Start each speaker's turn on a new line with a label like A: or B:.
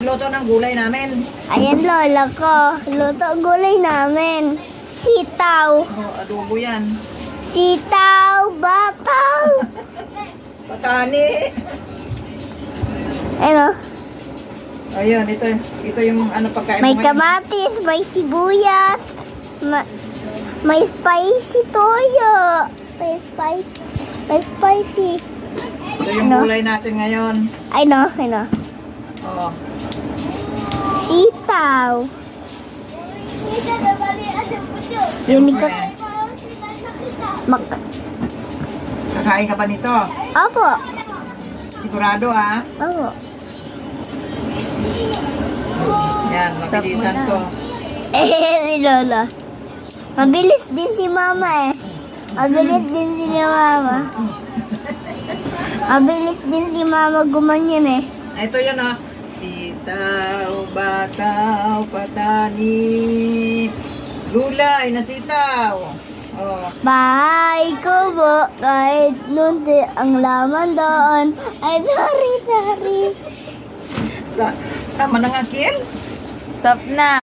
A: Luto ng gulay namin.
B: Ayan, lola ko. Luto gulay namin. Sitaw.
A: Adobo yan.
B: Sitaw, bataw.
A: Patani.
B: Ano?
A: Ayun, ito yung ano pagkain
B: May
A: mo ngayon.
B: kamatis, may sibuyas, may spicy toyo. May spicy.
A: Ito yung
B: Ano?
A: gulay natin ngayon.
B: Ano?
A: Oo.
B: Sitaw. Yun ka.
A: Kakain ka pa nito?
B: Opo.
A: Sigurado ah.
B: Opo.
A: Yan, mabilisan to.
B: Si Lola. Mabilis din si Mama eh. Mabilis din si Mama. Mabilis din si Mama gumanyan eh.
A: Ito yun oh. Sitaw, bataw, patani, gulay na sitaw. Oh.
B: Bahay ko po, kahit nunti ang laman doon. Ay, sorry.
A: Tama na nga, Kiel.
C: Stop na.